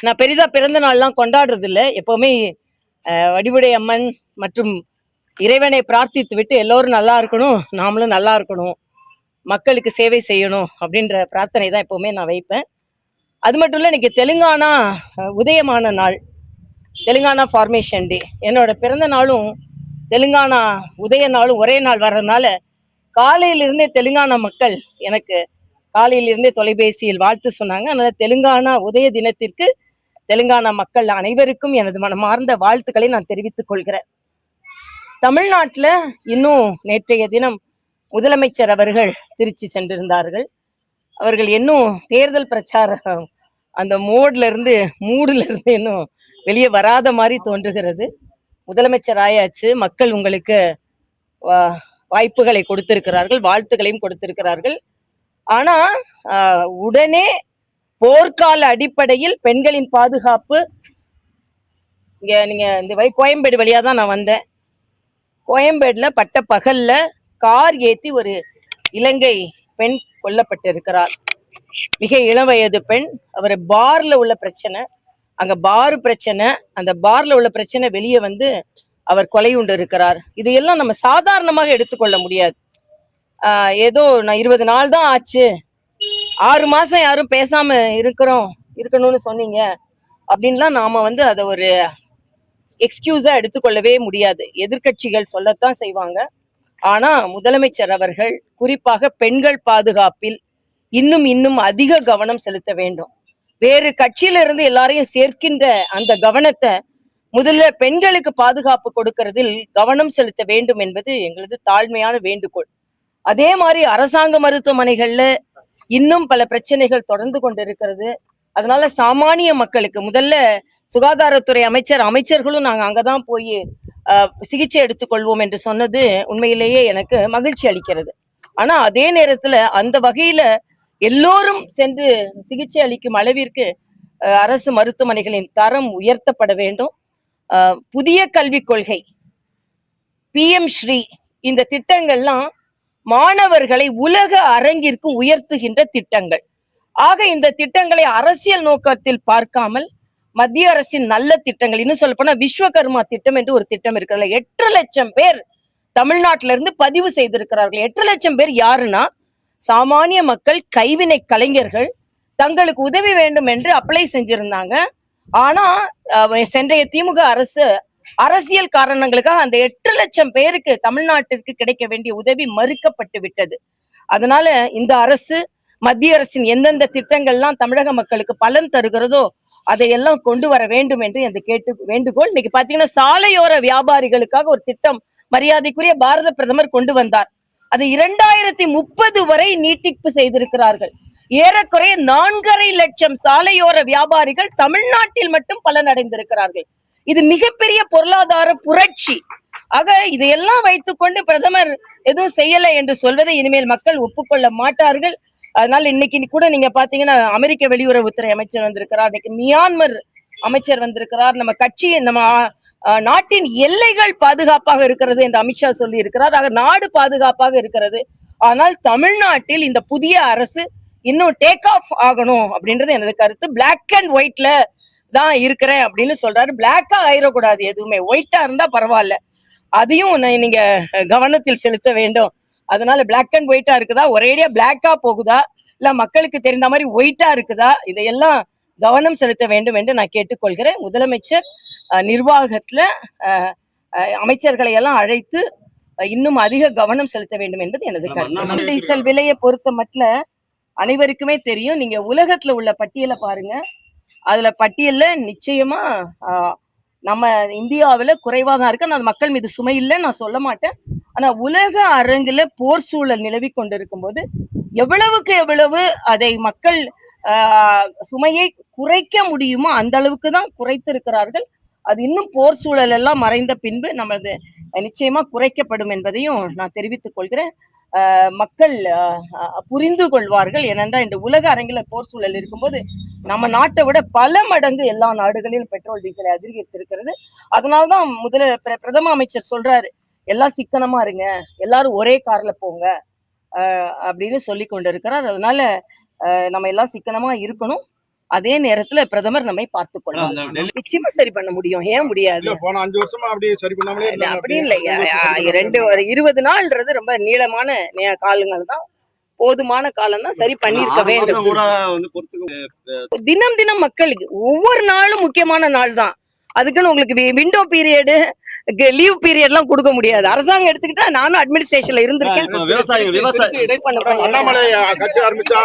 நான் பெரிதா பிறந்த நாள்லாம் கொண்டாடுறது இல்லை. எப்பவுமே வடிவுடை அம்மன் மற்றும் இறைவனை பிரார்த்தித்து விட்டு எல்லோரும் நல்லா இருக்கணும், நாமளும் நல்லா இருக்கணும், மக்களுக்கு சேவை செய்யணும் அப்படின்ற பிரார்த்தனை தான் எப்பவுமே நான் வைப்பேன். அது மட்டும் இல்லை, இன்னைக்கு தெலுங்கானா உதயமான நாள், தெலுங்கானா ஃபார்மேஷன் டே. என்னோட பிறந்த நாளும் தெலுங்கானா உதய நாளும் ஒரே நாள் வர்றதுனால காலையிலிருந்தே தெலுங்கானா மக்கள் எனக்கு காலையிலிருந்தே தொலைபேசியில் வாழ்த்து சொன்னாங்க. அதனால தெலுங்கானா உதய தினத்திற்கு தெலுங்கானா மக்கள் அனைவருக்கும் எனது மனமார்ந்த வாழ்த்துக்களை நான் தெரிவித்துக் கொள்கிறேன். தமிழ்நாட்டில் இன்னும் நேற்றைய தினம் முதலமைச்சர் அவர்கள் திருச்சி சென்றிருந்தார்கள். அவர்கள் இன்னும் தேர்தல் பிரச்சாரம் அந்த மூடுல இருந்து இன்னும் வெளியே வராத மாதிரி தோன்றுகிறது. முதலமைச்சர் ஆயாச்சு, மக்கள் உங்களுக்கு வாய்ப்புகளை கொடுத்திருக்கிறார்கள், வாழ்த்துக்களையும் கொடுத்திருக்கிறார்கள். ஆனா உடனே போர்க்கால அடிப்படையில் பெண்களின் பாதுகாப்பு, இங்க நீங்க இந்த கோயம்பேடு வழியா தான் நான் வந்தேன். கோயம்பேடுல பட்ட பகல்ல கார் ஏத்தி ஒரு இலங்கை பெண் கொல்லப்பட்டிருக்கிறார். மிக இளம் வயது பெண். அவர் பார்ல உள்ள பிரச்சனை, அங்க பார் பிரச்சனை, அந்த பார்ல உள்ள பிரச்சனை வெளியே வந்து அவர் கொலை உண்டு இருக்கிறார். இதையெல்லாம் நம்ம சாதாரணமாக எடுத்துக்கொள்ள முடியாது. ஏதோ நான் 20 நாள் தான் ஆச்சு, 6 மாசம் யாரும் பேசாம இருக்கணும்னு சொன்னீங்க அப்படின்லாம் நாம வந்து அதை ஒரு எக்ஸ்கியூஸா எடுத்துக்கொள்ளவே முடியாது. எதிர்கட்சிகள் சொல்லத்தான் செய்வாங்க. ஆனா முதலமைச்சர் அவர்கள் குறிப்பாக பெண்கள் பாதுகாப்பில் இன்னும் அதிக கவனம் செலுத்த வேண்டும். வேறு கட்சியில இருந்து எல்லாரையும் சேர்க்கின்ற அந்த கவனத்தை முதல்ல பெண்களுக்கு பாதுகாப்பு கொடுக்கறதில் கவனம் செலுத்த வேண்டும் என்பது எங்களது தாழ்மையான வேண்டுகோள். அதே மாதிரி அரசாங்க மருத்துவமனைகள்ல இன்னும் பல பிரச்சனைகள் தொடர்ந்து கொண்டிருக்கிறது. அதனால சாமானிய மக்களுக்கு முதல்ல சுகாதாரத்துறை அமைச்சர்களும் நாங்க அங்கதான் போய் சிகிச்சை எடுத்துக்கொள்வோம் என்று சொன்னது உண்மையிலேயே எனக்கு மகிழ்ச்சி அளிக்கிறது. ஆனா அதே நேரத்துல அந்த வகையில எல்லோரும் சென்று சிகிச்சை அளிக்கும் அளவிற்கு அரசு மருத்துவமனைகளின் தரம் உயர்த்தப்பட வேண்டும். புதிய கல்விக் கொள்கை, PM ஸ்ரீ, இந்த திட்டங்கள்லாம் மாணவர்களை உலக அரங்கிற்கு உயர்த்துகின்ற திட்டங்கள். ஆக இந்த திட்டங்களை அரசியல் நோக்கத்தில் பார்க்காமல் மத்திய அரசின் நல்ல திட்டங்கள், இன்னும் சொல்ல போனா விஸ்வகர்மா திட்டம் என்று ஒரு திட்டம் இருக்கிறது. 8 லட்சம் பேர் தமிழ்நாட்டில இருந்து பதிவு செய்திருக்கிறார்கள். 8 லட்சம் பேர் யாருன்னா சாமானிய மக்கள், கைவினை கலைஞர்கள். தங்களுக்கு உதவி வேண்டும் என்று அப்ளை செஞ்சிருந்தாங்க. ஆனா சென்றைய திமுக அரசு அரசியல் காரணங்களுக்காக அந்த 8 லட்சம் பேருக்கு தமிழ்நாட்டிற்கு கிடைக்க வேண்டிய உதவி மறுக்கப்பட்டு விட்டது. அதனால இந்த அரசு, மத்திய அரசின் எந்தெந்த திட்டங்கள்லாம் தமிழக மக்களுக்கு பலன் தருகிறதோ அதையெல்லாம் கொண்டு வர வேண்டும் என்று அந்த வேண்டுகோள். இன்னைக்கு பாத்தீங்கன்னா சாலையோர வியாபாரிகளுக்காக ஒரு திட்டம் மரியாதைக்குரிய பாரத பிரதமர் கொண்டு வந்தார். அது 2030 வரை நீட்டிப்பு செய்திருக்கிறார்கள். ஏறக்குறைய 4.5 லட்சம் சாலையோர வியாபாரிகள் தமிழ்நாட்டில் மட்டும் பலனடைந்திருக்கிறார்கள். இது மிகப்பெரிய பொருளாதார புரட்சி. ஆக இதையெல்லாம் வைத்துக்கொண்டு பிரதமர் எதுவும் செய்யலை என்று சொல்வதை இனிமேல் மக்கள் ஒப்புக்கொள்ள மாட்டார்கள். அதனால இன்னைக்கு கூட நீங்க பாத்தீங்கன்னா அமெரிக்க வெளியுறவுத்துறை அமைச்சர் வந்திருக்கிறார், இன்னைக்கு மியான்மர் அமைச்சர் வந்திருக்கிறார். நம்ம கட்சி, நம்ம நாட்டின் எல்லைகள் பாதுகாப்பாக இருக்கிறது என்று அமித்ஷா சொல்லி இருக்கிறார். ஆக நாடு பாதுகாப்பாக இருக்கிறது. ஆனால் தமிழ்நாட்டில் இந்த புதிய அரசு இன்னும் டேக் ஆஃப் ஆகணும் அப்படின்றது எனது கருத்து. பிளாக் அண்ட் ஒயிட்ல தான் இருக்கிறேன் அப்படின்னு சொல்றாரு. பிளாக்கா ஆயிடக்கூடாது, எதுவுமே ஒயிட்டா இருந்தா பரவாயில்ல, அதையும் நீங்க கவனத்தில் செலுத்த வேண்டும். அதனால பிளாக் அண்ட் ஒயிட்டா இருக்குதா, ஒரேடியா பிளாக்கா போகுதா, இல்ல மக்களுக்கு தெரிந்த மாதிரி ஒயிட்டா இருக்குதா, இதையெல்லாம் கவனம் செலுத்த வேண்டும் என்று நான் கேட்டுக்கொள்கிறேன். முதலமைச்சர் நிர்வாகத்துல அமைச்சர்களை எல்லாம் அழைத்து இன்னும் அதிக கவனம் செலுத்த வேண்டும் என்பது எனது கருத்து. டீசல் விலையை பொறுத்த மட்டும் அனைவருக்குமே தெரியும். நீங்க உலகத்துல உள்ள பட்டியலை பாருங்க, அதுல பட்டியல்ல நிச்சயமா நம்ம இந்தியாவில குறைவா தான் இருக்கு. நான் மக்கள் மீது சுமை இல்லைன்னு நான் சொல்ல மாட்டேன். ஆனா உலக அரங்குல போர் சூழல் நிலவி கொண்டிருக்கும் போது எவ்வளவுக்கு எவ்வளவு அதை மக்கள் சுமையை குறைக்க முடியுமோ அந்த அளவுக்கு தான் குறைத்திருக்கிறார்கள். அது இன்னும் போர் சூழல் எல்லாம் மறைந்த பின்பு நமது நிச்சயமா குறைக்கப்படும் என்பதையும் நான் தெரிவித்துக் கொள்கிறேன். மக்கள் புரிந்து கொள்வார்கள். ஏனென்றால் இந்த உலக அரங்கில போர் சூழல் இருக்கும்போது நம்ம நாட்டை விட பல மடங்கு எல்லா நாடுகளிலும் பெட்ரோல் டீசலை அதிகரித்திருக்கிறது. அதனால்தான் பிரதம அமைச்சர் சொல்றாரு, எல்லாம் சிக்கனமா இருங்க, எல்லாரும் ஒரே கார்ல போங்க அப்படின்னு சொல்லி கொண்டு இருக்கிறார். அதனால நம்ம எல்லாம் சிக்கனமா இருக்கணும். அதே நேரத்துல பிரதமர் நம்மை பார்த்துக் கொள்வார். நிச்சயமா சரி பண்ண முடியும். ஏன் முடியாது? போன 5 வருஷமா அப்படியே சரி பண்ணாமலே அப்படி இல்லைங்க. 20 நாள்ன்றது ரொம்ப நீளமான காலங்கள் தான், போதுமான காலம் தான். சரி பண்ணிருக்க வேண்டும். தினம் தினம் மக்களுக்கு ஒவ்வொரு நாளும் முக்கியமான நாள் தான். அதுக்குன்னு உங்களுக்கு விண்டோ பீரியடு லீவ் பீரியட் எல்லாம் கொடுக்க முடியாது. அரசாங்கம் எடுத்துக்கிட்டா நானும் அட்மினிஸ்ட்ரேஷன்ல இருந்திருக்கேன். அண்ணாமலை கட்சி ஆரம்பிச்சா